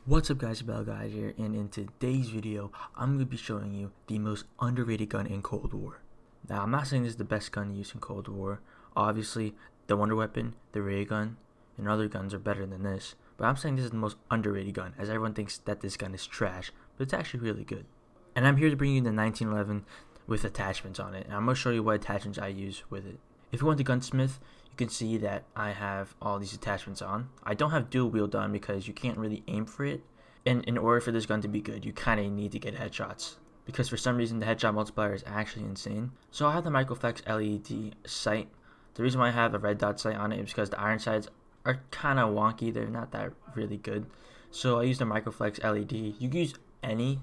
What's up guys, Abela guys here, and in today's video, I'm going to be showing you the most underrated gun in Cold War. Now, I'm not saying this is the best gun used in Cold War. Obviously, the Wonder Weapon, the ray gun, and other guns are better than this. But I'm saying this is the most underrated gun, as everyone thinks that this gun is trash, but it's actually really good. And I'm here to bring you the 1911 with attachments on it, and I'm going to show you what attachments I use with it. If you want the GUNSMITH, you can see that I have all these attachments on. I don't have dual wield on because you can't really aim for it. And in order for this gun to be good, you kind of need to get headshots, because for some reason the headshot multiplier is actually insane. So I have the Microflex LED sight. The reason why I have a red dot sight on it is because the iron sights are kind of wonky. They're not that really good. So I use the Microflex LED. You can use any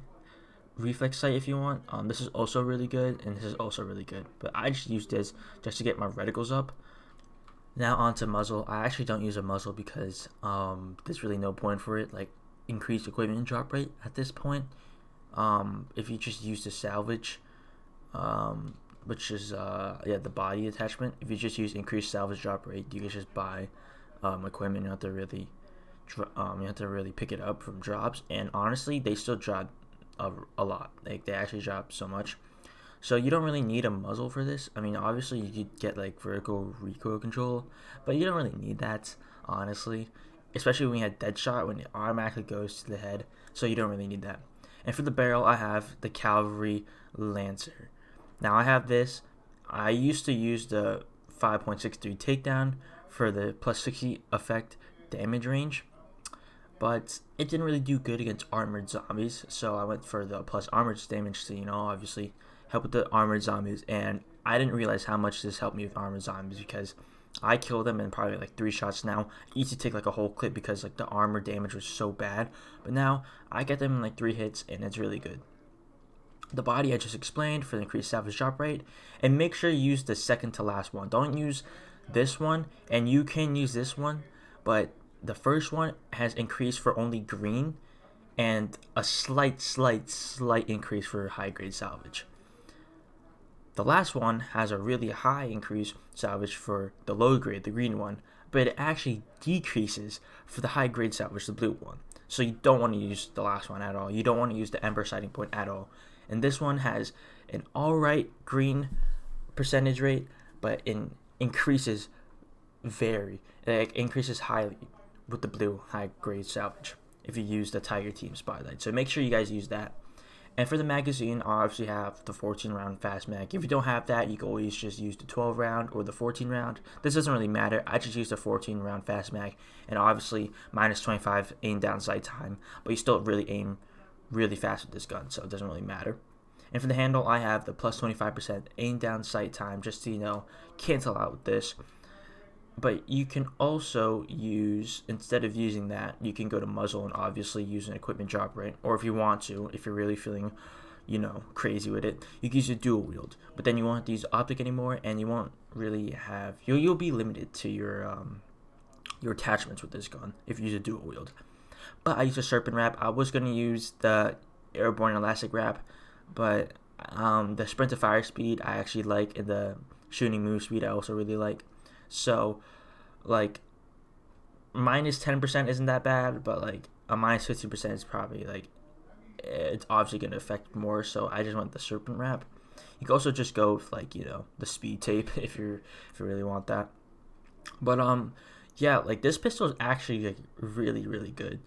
reflex sight if you want. This is also really good, and this is also really good, but I just use this just to get my reticles up. Now onto muzzle. I actually don't use a muzzle because there's really no point for it, like increased equipment drop rate at this point. If you just use the salvage, which is the body attachment, if you just use increased salvage drop rate, you can just buy equipment. You have to really pick it up from drops, and honestly they still drop a lot. Like, they actually drop so much, so you don't really need a muzzle for this. I mean, obviously you get like vertical recoil control, but you don't really need that, honestly, especially when you have dead shot, when it automatically goes to the head, so you don't really need that. And for the barrel, I have the Cavalry Lancer. Now I have this. I used to use the 5.63 takedown for the plus 60 effect damage range, but it didn't really do good against armored zombies, so I went for the plus armored damage to, obviously help with the armored zombies. And I didn't realize how much this helped me with armored zombies, because I killed them in probably like 3 shots. Now I used to take like a whole clip because like the armor damage was so bad, but now I get them in like 3 hits, and it's really good. The body I just explained for the increased salvage drop rate, and make sure you use the second to last one. Don't use this one, and you can use this one, but the first one has increased for only green, and a slight increase for high grade salvage. The last one has a really high increase salvage for the low grade, the green one, but it actually decreases for the high grade salvage, the blue one. So you don't want to use the last one at all. You don't want to use the Ember sighting point at all. And this one has an alright green percentage rate, but it increases highly with the blue high grade salvage if you use the Tiger Team Spotlight. So make sure you guys use that. And for the magazine, I obviously have the 14 round fast mag. If you don't have that, you can always just use the 12 round or the 14 round. This doesn't really matter. I just use the 14 round fast mag, and obviously minus 25 aim down sight time, but you still really aim really fast with this gun, so it doesn't really matter. And for the handle, I have the plus 25% aim down sight time, just to cancel out with this. But you can also use, instead of using that, you can go to muzzle and obviously use an equipment drop rate. Or if you want to, if you're really feeling, crazy with it, you can use a dual wield. But then you won't have to use OPTIC anymore, and you won't really have, you'll be limited to your attachments with this gun if you use a dual wield. But I use a Serpent wrap. I was going to use the airborne elastic wrap, but the sprint to fire speed I actually like, and the shooting move speed I also really like. So, like, minus 10% isn't that bad, but like a minus 50% is probably like, it's obviously going to affect more. So I just went the Serpent wrap. You can also just go with like the speed tape if you really want that. But yeah, like, this pistol is actually like really good.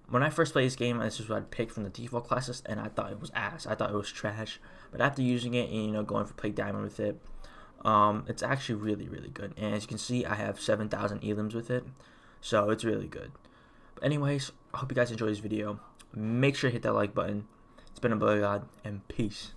When I first played this game, this is what I'd pick from the default classes, and I thought it was ass. I thought it was trash. But after using it and going for plate diamond with it, it's actually really good. And as you can see, I have 7,000 elims with it, so it's really good. But anyways, I hope you guys enjoyed this video. Make sure to hit that like button. It's been Abela, and peace.